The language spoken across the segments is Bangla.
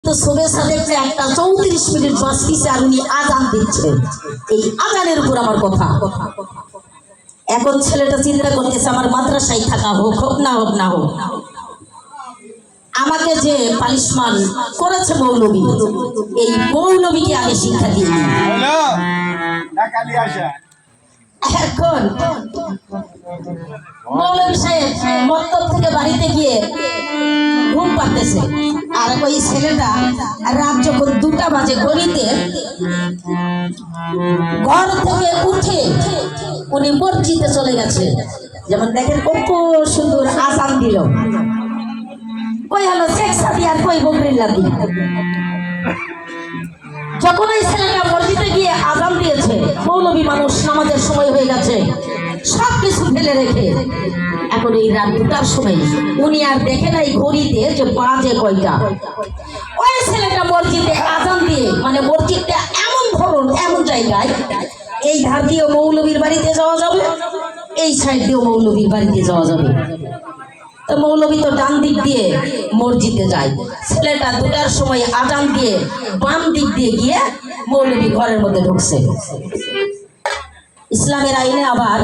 তো শুভেচ্ছা দেখতে একটা 34 মিনিট বাঁচতিছে আর উনি আজান দিচ্ছে। এই আজানের উপর আমার কথা। এখন ছেলেটা চিন্তা করতেছে আমার মাদ্রাসায় থাকা হোক হোক না হোক না হোক, আমাকে যে পালিশমান করেছে মৌলবী, এই মৌলবীকে আগে শিক্ষা দিয়ে এখন মৌলবী সাহেব মক্তব থেকে বাড়িতে গিয়ে ঘুম পাড়তেছে, আর ওই ছেলেটা রাত যখন 2টা বাজে গড়িতে ঘর থেকে উঠে উনি মসজিদে চলে গেছে। যেমন দেখেন কত সুন্দর আজান দিল, কই হলো শেখ সাদিয়ার কই বকরিল্লাদি। যখন ওই ছেলেটা মসজিদে গিয়ে আজান দিয়েছে, মৌলবী মানুষ, নামাজের সময় হয়ে গেছে, সবকিছু ফেলে রেখে এখন এই রাত 2টার সময় উনি আর দেখে নাই ঘড়িতে যে বাজে কয়টা। ওই ছেলেটা মসজিদে আজান দিয়ে, মানে মসজিদটা এমন ধরন এমন জায়গায়, এই ধার দিয়েও মৌলবীর বাড়িতে যাওয়া যাবে, এই সাইড দিয়েও মৌলবীর বাড়িতে যাওয়া যাবে। তো মৌলবী তো ডান দিক দিয়ে মসজিদে যায়, ছেলেটা 2টার সময় আজান দিয়ে বাম দিক দিয়ে গিয়ে মৌলবী ঘরের মধ্যে ঢুকছে। ইসলামের আইনে আবার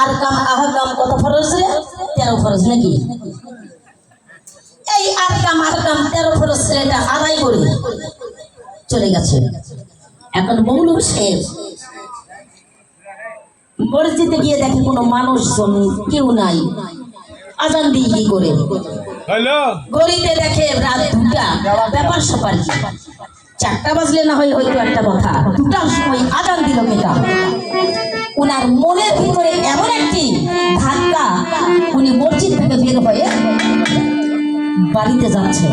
আরকাম আহকাম কত ফরজ? 13 ফরজ নাকি? এই আরকাম 13 ফরজ ছেলেটা আদায় করে চলে গেছে। এখন মৌলবী সাহেব মসজিদে গিয়ে দেখে কোনো মানুষজন কেউ নাই, আজান দিয়ে কি করে ঘড়িতে দেখে রাত 2টা, ব্যাপার স্যাপার কি 4টা বাজলে না হয় হয়তো একটা কথা, 2টার সময় আজান দিল মেয়েটা। উনার মনের ভিতরে এমন একটি ধাক্কা, উনি মসজিদ থেকে বের হয়ে বাড়িতে যাচ্ছে।